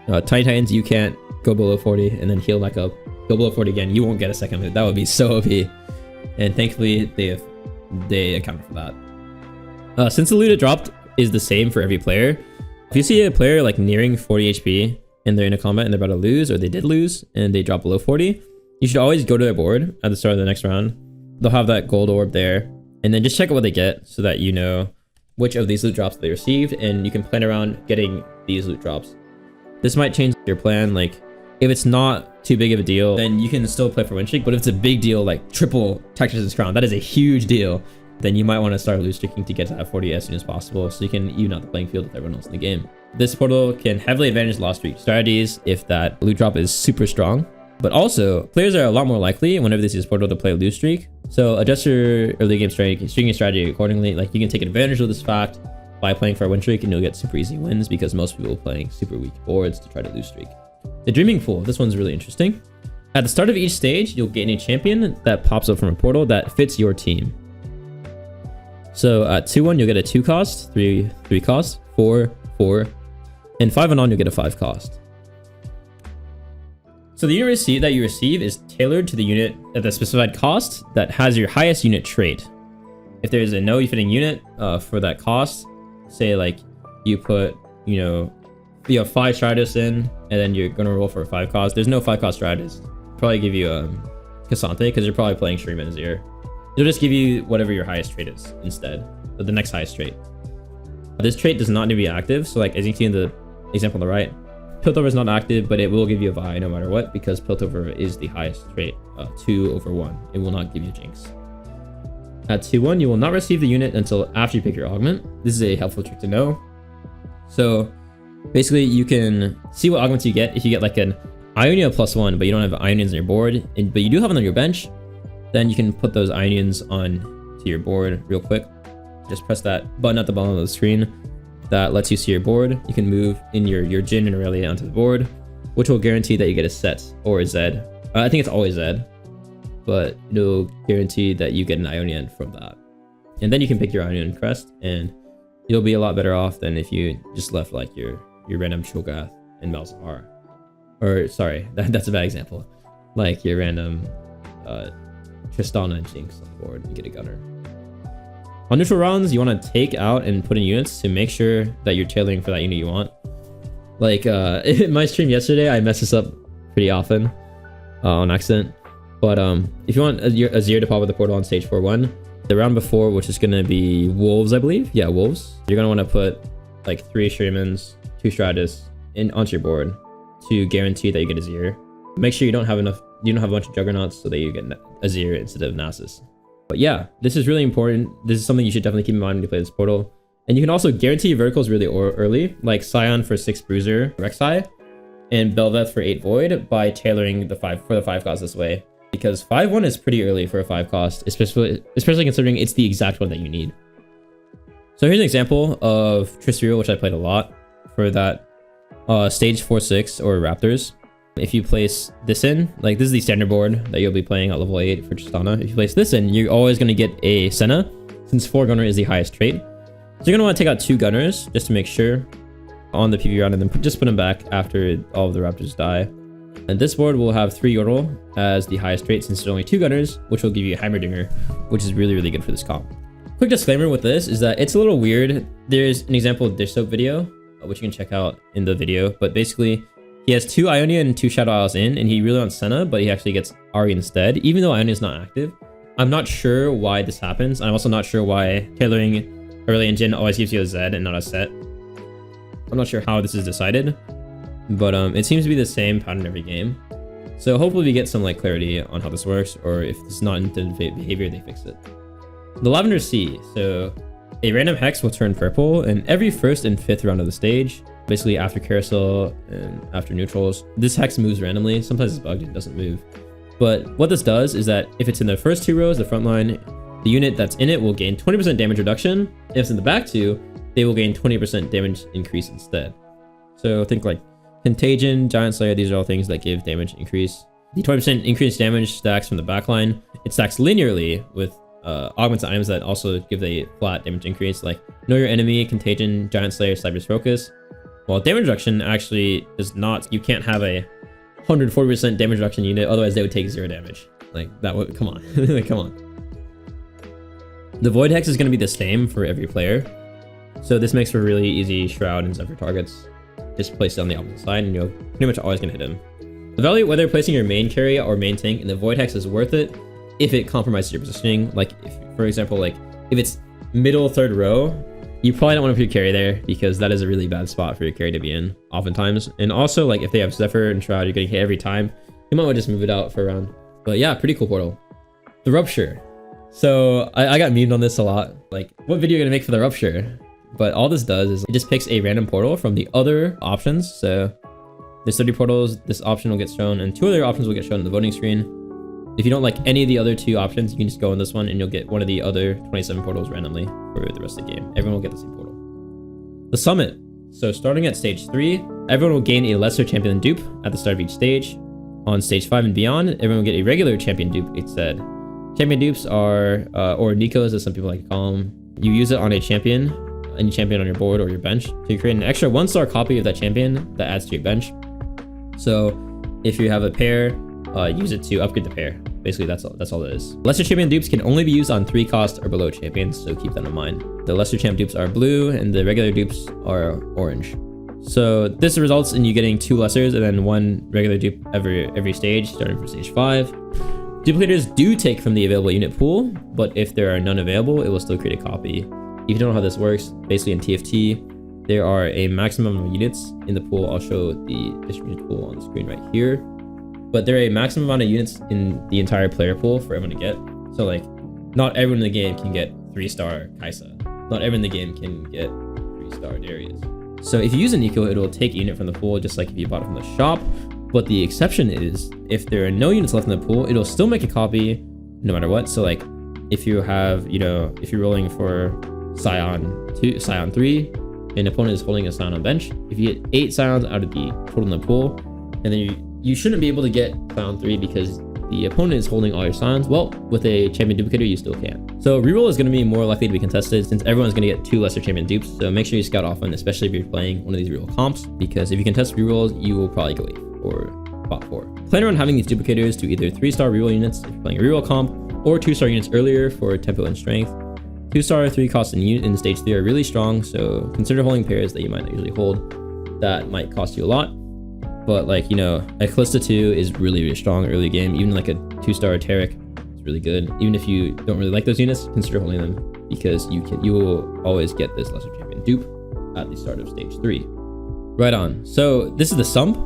Tiny Titans, you can't go below 40 and then heal back up. Go below 40 again, you won't get a second loot. That would be so OP. And thankfully, they accounted for that. Since the loot it dropped is the same for every player, if you see a player like nearing 40 HP and they're in a combat and they're about to lose, or they did lose and they drop below 40, you should always go to their board at the start of the next round. They'll have that gold orb there. And then just check out what they get so that you know which of these loot drops they received, and you can plan around getting these loot drops. This might change your plan. Like if it's not too big of a deal, then you can still play for win streak. But if it's a big deal, like triple Tactician's Crown, that is a huge deal, then you might want to start loot streaking to get to that 40 as soon as possible, so you can even out the playing field with everyone else in the game. This portal can heavily advantage lost streak strategies if that loot drop is super strong. But also, players are a lot more likely whenever they see this portal to play a loot streak. So adjust your early game streaking strategy accordingly. Like you can take advantage of this fact by playing for a win streak, and you'll get super easy wins because most people are playing super weak boards to try to loot streak. The Dreaming Pool. This one's really interesting. At the start of each stage, you'll gain a champion that pops up from a portal that fits your team. So at 2-1, you'll get a 2 cost, 3 cost, 4, 4, and 5 and on, you'll get a 5 cost. So the unit that you receive is tailored to the unit at the specified cost that has your highest unit trait. If there's a no fitting unit for that cost, say like you put, you have 5 strategists in, and then you're gonna roll for a 5 cost. There's no 5 cost strategist. Probably give you Cassante because you're probably playing Shuriman Bazaar. It'll just give you whatever your highest trait is instead, the next highest trait. This trait does not need to be active. So like as you can see in the example on the right, Piltover is not active, but it will give you a Vi no matter what, because Piltover is the highest trait, 2/1. It will not give you Jinx. At 2-1, you will not receive the unit until after you pick your augment. This is a helpful trick to know. So basically, you can see what augments you get. If you get like an Ionia +1, but you don't have Ionians on your board, but you do have them on your bench, then you can put those Ionians on to your board real quick. Just press that button at the bottom of the screen. That lets you see your board. You can move in your Jhin and Aurelia onto the board, which will guarantee that you get a set or a Zed. I think it's always Zed, but it'll guarantee that you get an Ionian from that. And then you can pick your Ionian crest, and you'll be a lot better off than if you just left like your random Cho'Gath and Malzahar. Or sorry, that's a bad example. like your random Tristana and Jinx on the board, you get a gunner. On neutral rounds, you want to take out and put in units to make sure that you're tailoring for that unit you want. Like in my stream yesterday, I messed this up pretty often on accident. But if you want a Azir to pop with the portal on stage 4-1, the round before, which is going to be Wolves, I believe. Yeah, Wolves. You're going to want to put like 3 Shurimans, 2 Stratus onto your board to guarantee that you get Azir. Make sure you don't have a bunch of Juggernauts so that you get Azir instead of Nasus. But yeah, this is really important. This is something you should definitely keep in mind when you play this portal. And you can also guarantee your verticals really early, like Scion for 6 Bruiser Rek'Sai, and Bel'Veth for 8 Void by tailoring the 5 cost this way. Because 5-1 is pretty early for a 5 cost, especially considering it's the exact one that you need. So here's an example of Triss, which I played a lot for that stage 4-6 or Raptors. If you place this in, like this is the standard board that you'll be playing at level 8 for Tristana. If you place this in, you're always going to get a Senna, since 4 Gunner is the highest trait. So you're going to want to take out 2 Gunners just to make sure on the PV round, and then just put them back after all of the Raptors die. And this board will have 3 Yordle as the highest trait since there's only 2 Gunners, which will give you a Heimerdinger, which is really, really good for this comp. Quick disclaimer with this is that it's a little weird. There's an example of Dish Soap video, which you can check out in the video, but basically he has 2 Ionia and 2 Shadow Isles in, and he really wants Senna, but he actually gets Ahri instead, even though Ionia is not active. I'm not sure why this happens. I'm also not sure why tailoring early in Jhin always gives you a Zed and not a Set. I'm not sure how this is decided, but it seems to be the same pattern every game. So hopefully we get some like clarity on how this works, or if this is not intended behavior, they fix it. The Lavender Sea. So a random hex will turn purple in every 1st and 5th round of the stage. Basically after carousel and after neutrals. This hex moves randomly. Sometimes it's bugged, it doesn't move. But what this does is that if it's in the first 2 rows, the front line, the unit that's in it will gain 20% damage reduction. If it's in the back 2, they will gain 20% damage increase instead. So think like Contagion, Giant Slayer, these are all things that give damage increase. The 20% increased damage stacks from the back line. It stacks linearly with augmented items that also give a flat damage increase, like Know Your Enemy, Contagion, Giant Slayer, Sniper's Focus. While damage reduction actually is not, you can't have a 140% damage reduction unit, otherwise they would take 0 damage. Like that would, come on, come on. The Void Hex is going to be the same for every player. So this makes for really easy Shroud and Zephyr targets. Just place it on the opposite side and you're pretty much always going to hit him. Evaluate whether placing your main carry or main tank in the Void Hex is worth it if it compromises your positioning. Like, if, for example, like if it's middle 3rd row, you probably don't want to put your carry there because that is a really bad spot for your carry to be in oftentimes. And also, like if they have Zephyr and Shroud, you're getting hit every time, you might want to just move it out for a round. But yeah, pretty cool portal. The Rupture. So I got memed on this a lot. Like, what video are you going to make for the Rupture? But all this does is it just picks a random portal from the other options. So there's 30 portals, this option will get shown, and 2 other options will get shown in the voting screen. If you don't like any of the other 2 options, you can just go on this one and you'll get one of the other 27 portals randomly for the rest of the game. Everyone will get the same portal. The Summit. So starting at stage 3, everyone will gain a lesser champion dupe at the start of each stage. On stage 5 and beyond, everyone will get a regular champion dupe instead. Champion dupes are, or Nikos as some people like to call them. You use it on a champion, any champion on your board or your bench, to create an extra 1-star copy of that champion that adds to your bench. So if you have a pair, use it to upgrade the pair. Basically, that's all it is. Lesser champion dupes can only be used on 3 cost or below champions, so keep that in mind. The lesser champ dupes are blue, and the regular dupes are orange. So this results in you getting 2 lessers and then 1 regular dupe every stage, starting from stage 5. Duplicators do take from the available unit pool, but if there are none available, it will still create a copy. If you don't know how this works, basically in TFT, there are a maximum of units in the pool. I'll show the distributed pool on the screen right here. But there are a maximum amount of units in the entire player pool for everyone to get. So like, not everyone in the game can get 3-star Kai'Sa. Not everyone in the game can get 3-star Darius. So if you use a Nico, it will take a unit from the pool, just like if you bought it from the shop. But the exception is, if there are no units left in the pool, it'll still make a copy no matter what. So like, if you have, if you're rolling for Scion 2, Scion 3, an opponent is holding a Scion on bench, if you get 8 Scions out of the total in the pool, and then you shouldn't be able to get Scion 3 because the opponent is holding all your Scions, well, with a champion duplicator, you still can. So reroll is going to be more likely to be contested since everyone's going to get 2 lesser champion dupes, so make sure you scout often, especially if you're playing one of these reroll comps, because if you contest rerolls, you will probably go 8 or pot 4. Plan around having these duplicators to either 3-star reroll units if you're playing a reroll comp, or 2-star units earlier for tempo and strength. 2-star 3 cost in stage 3 are really strong, so consider holding pairs that you might not usually hold that might cost you a lot. But like, you know, a Callista 2 is really strong early game. Even like a 2-star Tarek is really good. Even if you don't really like those units, consider holding them because you will always get this lesser champion dupe at the start of stage 3. Right on. So this is the Sump.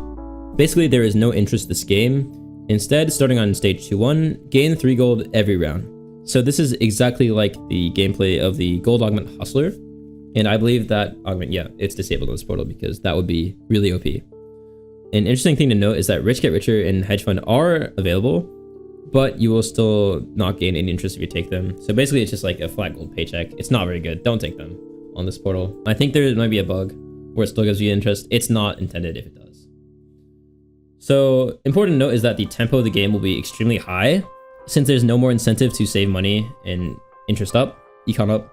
Basically, there is no interest in this game. Instead, starting on stage 2-1, gain 3 gold every round. So this is exactly like the gameplay of the Gold Augment Hustler. And I believe that augment, yeah, it's disabled on this portal because that would be really OP. An interesting thing to note is that Rich Get Richer and Hedge Fund are available, but you will still not gain any interest if you take them. So basically, it's just like a flat gold paycheck. It's not very good. Don't take them on this portal. I think there might be a bug where it still gives you interest. It's not intended if it does. So important to note is that the tempo of the game will be extremely high since there's no more incentive to save money and interest up, econ up.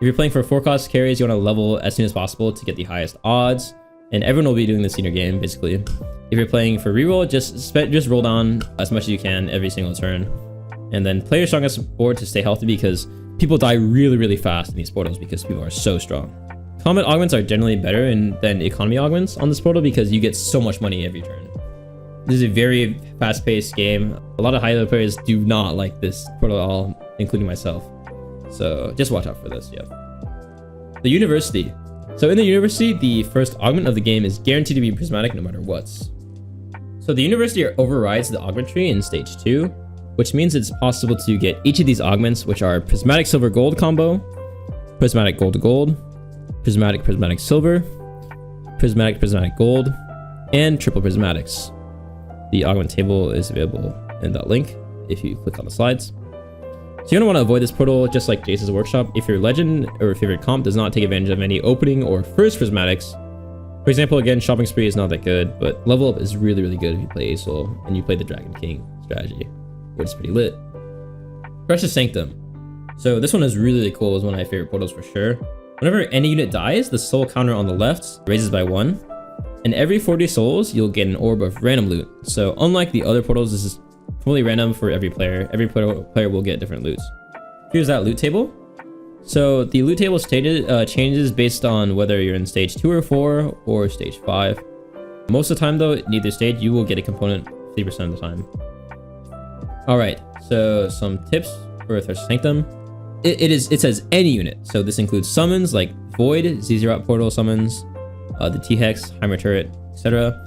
If you're playing for 4-cost carries, you want to level as soon as possible to get the highest odds. And everyone will be doing this in your game, basically. If you're playing for reroll, just roll down as much as you can every single turn. And then play your strongest board to stay healthy because people die really fast in these portals because people are so strong. Combat augments are generally better than economy augments on this portal because you get so much money every turn. This is a very fast-paced game. A lot of high-level players do not like this portal at all, including myself. So just watch out for this, yeah. The University. So in the University, the first augment of the game is guaranteed to be prismatic no matter what. So the University overrides the augment tree in stage 2, which means it's possible to get each of these augments, which are prismatic silver gold combo, prismatic gold to gold, prismatic silver, prismatic gold, and triple prismatics. The augment table is available in that link if you click on the slides. So you're going to want to avoid this portal just like Jayce's Workshop if your legend or favorite comp does not take advantage of any opening or first prismatics. For example, again, Shopping Spree is not that good, but Level Up is really good if you play Aesol and you play the Dragon King strategy, which is pretty lit. Thresh's Sanctum. So this one is really cool. It's one of my favorite portals for sure. Whenever any unit dies, the soul counter on the left raises by 1. And every 40 souls, you'll get an orb of random loot. So unlike the other portals, this is fully random for every player. Every player will get different loots. Here's that loot table. So the loot table changes based on whether you're in stage 2 or 4 or stage 5. Most of the time though, in either stage, you will get a component 50% of the time. Alright, so some tips for Thresh's Sanctum. It says any unit. So this includes summons like Void, Zzeroth Portal summons, the T-Hex, Heimer Turret, etc.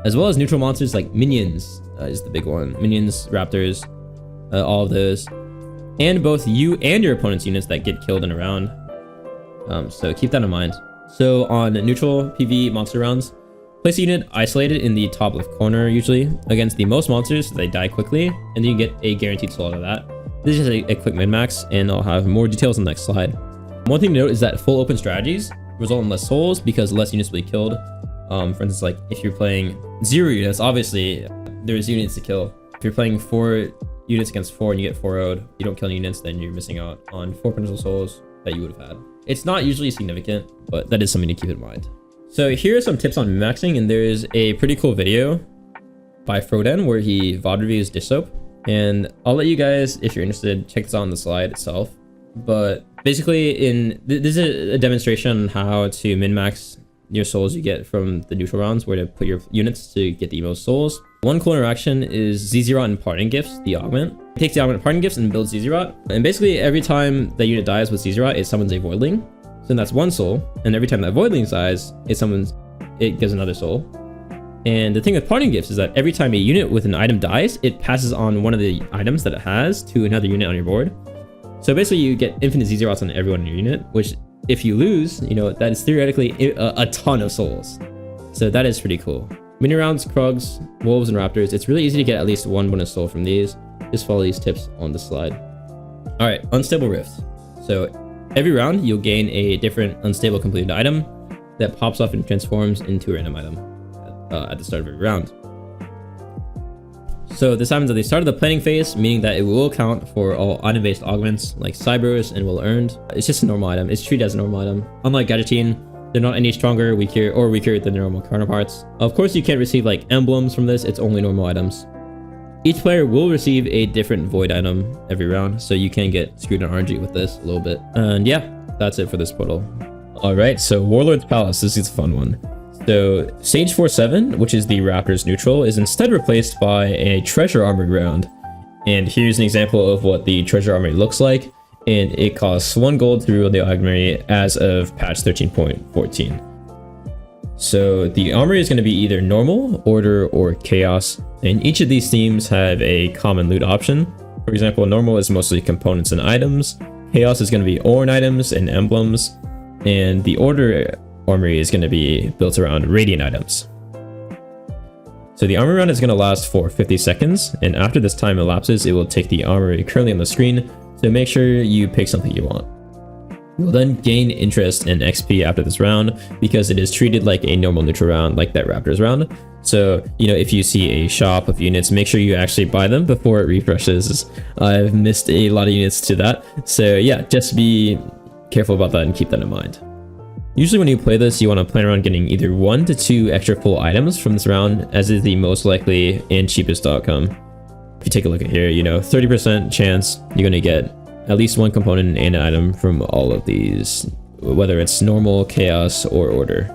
As well as neutral monsters like minions is the big one. Minions, raptors, all of those. And both you and your opponent's units that get killed in a round. So keep that in mind. So on neutral PvE monster rounds, place a unit isolated in the top left corner usually against the most monsters so they die quickly, and then you get a guaranteed soul out of that. This is just a quick min-max, and I'll have more details on the next slide. One thing to note is that full open strategies result in less souls because less units will be killed. For instance, like if you're playing 0 units, obviously there's units to kill. If you're playing 4 units against 4 and you get 4-0'd, you don't kill any units, then you're missing out on 4 potential souls that you would have had. It's not usually significant, but that is something to keep in mind. So here are some tips on min-maxing, and there's a pretty cool video by Froden where he VOD reviews dish soap. And I'll let you guys, if you're interested, check this out on the slide itself. But basically, this is a demonstration on how to min-max your souls you get from the neutral rounds, where to put your units to get the most souls. One cool interaction is Zzeroth and Parting Gifts, the augment. It takes the augment Parting Gifts and builds Zzeroth. And basically, every time that unit dies with Zzeroth, it summons a Voidling. So that's 1 soul. And every time that Voidling dies, it gives another soul. And the thing with Parting Gifts is that every time a unit with an item dies, it passes on one of the items that it has to another unit on your board. So basically, you get infinite Zzeroths on everyone in your unit, which if you lose, that is theoretically a ton of souls. So that is pretty cool. Mini rounds, Krugs, Wolves, and Raptors. It's really easy to get at least 1 bonus soul from these. Just follow these tips on the slide. All right, Unstable Rift. So every round, you'll gain a different unstable completed item that pops off and transforms into a random item at the start of every round. So this happens at the start of the planning phase, meaning that it will count for all item-based augments like Cybers and Well Earned. It's just a normal item. It's treated as a normal item. Unlike Gadgeteen, They're not any stronger, weaker, or weaker than their normal counterparts. Of course, you can't receive like emblems from this, it's only normal items. Each player will receive a different void item every round, so you can get screwed on RNG with this a little bit. And yeah, that's it for this portal. Alright, so Warlord's Palace, this is a fun one. So Stage 4-7, which is the Raptor's neutral, is instead replaced by a treasure armored round. And here's an example of what the treasure armory looks like. And it costs 1 gold to reroll the armory as of patch 13.14. So the armory is going to be either normal, order, or chaos. And each of these themes have a common loot option. For example, normal is mostly components and items. Chaos is going to be Ornn items and emblems. And the order armory is going to be built around radiant items. So the armory round is going to last for 50 seconds. And after this time elapses, it will take the armory currently on the screen. So make sure you pick something you want. You'll then gain interest in XP after this round because it is treated like a normal neutral round, like that Raptors round. So, you know, if you see a shop of units, make sure you actually buy them before it refreshes. I've missed a lot of units to that. So yeah, just be careful about that and keep that in mind. Usually when you play this, you want to plan around getting either 1 to 2 extra full items from this round, as is the most likely and cheapest outcome. If you take a look at here, you know, 30% chance you're going to get at least 1 component and an item from all of these, whether it's normal, chaos, or order.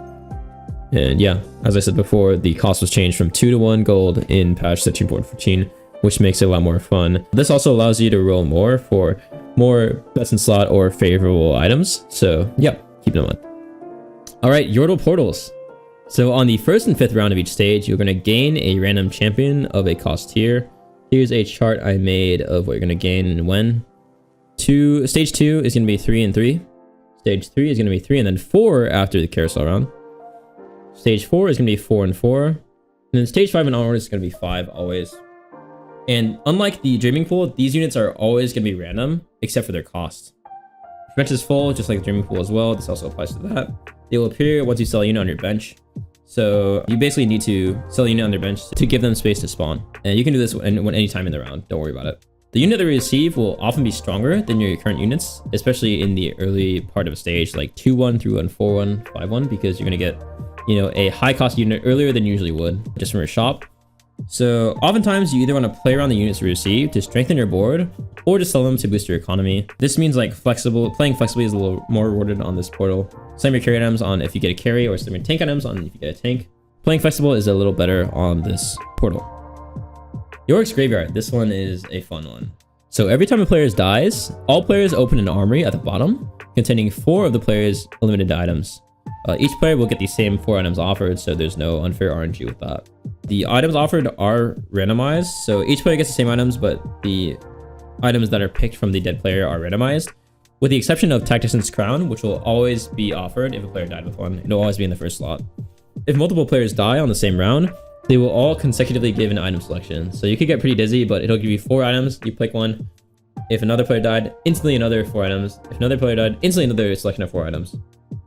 And yeah, as I said before, the cost was changed from 2 to 1 gold in patch 13.14, which makes it a lot more fun. This also allows you to roll more for more best in slot or favorable items. So yeah, keep it in mind. All right, Yordle Pordles. So on the 1st and 5th round of each stage, you're going to gain a random champion of a cost tier. Here's a chart I made of what you're going to gain and when. Stage 2 is going to be 3 and 3. Stage 3 is going to be 3 and then 4 after the carousel round. Stage 4 is going to be 4 and 4. And then stage 5 and onward is going to be 5 always. And unlike the Dreaming Pool, these units are always going to be random, except for their cost. If your bench is full, just like the Dreaming Pool as well, this also applies to that. They will appear once you sell a unit on your bench. So you basically need to sell a unit on their bench to give them space to spawn. And you can do this any time in the round, don't worry about it. The unit that we receive will often be stronger than your current units, especially in the early part of a stage, like 2-1, 3-1, 4-1, 5-1, because you're going to get, you know, a high cost unit earlier than you usually would, just from your shop. So oftentimes you either want to play around the units you receive to strengthen your board, or to sell them to boost your economy. This means like playing flexibly is a little more rewarded on this portal. Slam your carry items on if you get a carry, or slam your tank items on if you get a tank. Playing flexible is a little better on this portal. Yorick's Graveyard, this one is a fun one. So every time a player dies, all players open an armory at the bottom, containing 4 of the player's limited items. Each player will get the same 4 items offered, so there's no unfair RNG with that. The items offered are randomized, so each player gets the same items, but the items that are picked from the dead player are randomized, with the exception of Tactician's Crown, which will always be offered if a player died with one. It'll always be in the first slot. If multiple players die on the same round, they will all consecutively give an item selection. So you could get pretty dizzy, but it'll give you 4 items, you pick one. If another player died, instantly another 4 items. If another player died, instantly another selection of 4 items. So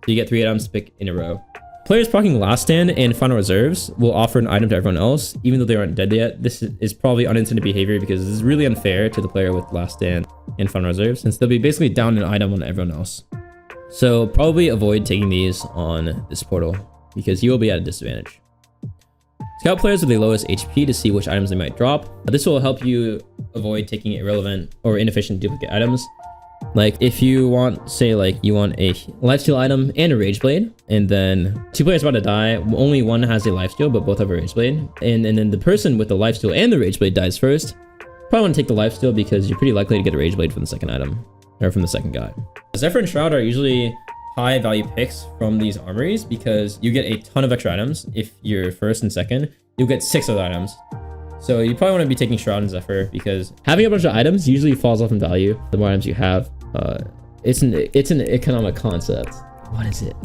you get 3 items to pick in a row. Players proccing Last Stand and Final Reserves will offer an item to everyone else, even though they aren't dead yet. This is probably unintended behavior because this is really unfair to the player with Last Stand and Final Reserves, since they'll be basically down an item on everyone else. So probably avoid taking these on this portal, because you will be at a disadvantage. Scout players with the lowest HP to see which items they might drop. This will help you avoid taking irrelevant or inefficient duplicate items. Like if you want, say like you want a lifesteal item and a rage blade, and then 2 players about to die, only one has a lifesteal but both have a rage blade, and then the person with the lifesteal and the rage blade dies first, probably want to take the lifesteal because you're pretty likely to get a rage blade from the second item, or from the second guy. Zephyr and Shroud are usually high value picks from these armories because you get a ton of extra items. If you're first and second, you'll get 6 other items. So you probably want to be taking Shroud and Zephyr because having a bunch of items usually falls off in value the more items you have. It's an economic concept. What is it?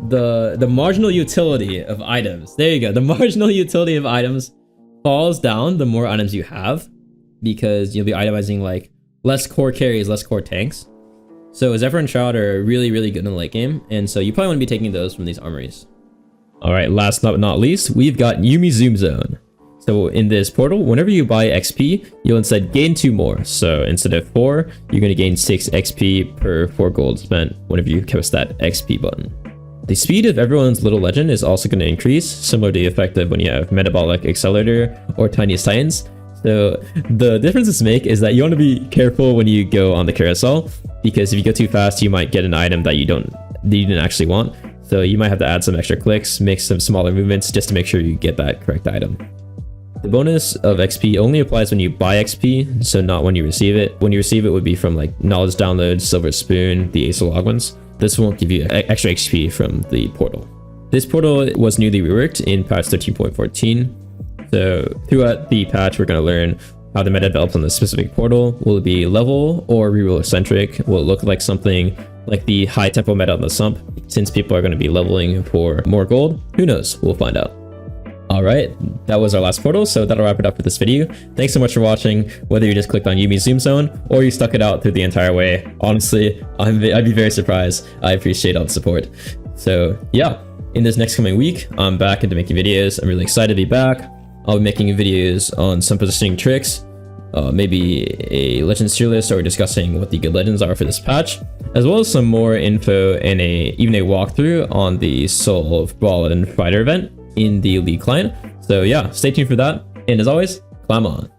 The marginal utility of items. There you go. The marginal utility of items falls down the more items you have, because you'll be itemizing like less core carries, less core tanks. So Zephyr and Shroud are really, really good in the late game, and so you probably want to be taking those from these armories. All right, last but not least, we've got Yuumi Zoom Zone. So in this portal, whenever you buy XP, you'll instead gain 2 more. So instead of 4, you're going to gain 6 XP per 4 gold spent whenever you press that XP button. The speed of everyone's little legend is also going to increase, similar to the effect of when you have Metabolic Accelerator or Tiniest Titans. So the differences make is that you want to be careful when you go on the carousel, because if you go too fast, you might get an item that you didn't actually want. So you might have to add some extra clicks, make some smaller movements just to make sure you get that correct item. The bonus of XP only applies when you buy XP, so not when you receive it. When you receive it would be from like Knowledge Downloads, Silver Spoon, the Ace of Logwins. This won't give you extra XP from the portal. This portal was newly reworked in patch 13.14. So throughout the patch, we're going to learn how the meta develops on this specific portal. Will it be level or reroll centric? Will it look like something like the high tempo meta on the Sump? Since people are going to be leveling for more gold, who knows? We'll find out. Alright, that was our last portal, so that'll wrap it up for this video. Thanks so much for watching, whether you just clicked on Yuumi's Zoom Zone, or you stuck it out through the entire way. Honestly, I'd be very surprised. I appreciate all the support. So yeah, in this next coming week, I'm back into making videos. I'm really excited to be back. I'll be making videos on some positioning tricks, maybe a Legends tier list, or discussing what the good legends are for this patch, as well as some more info and even a walkthrough on the Soul of Brawl and Fighter event in the League client. So yeah, stay tuned for that. And as always, climb on.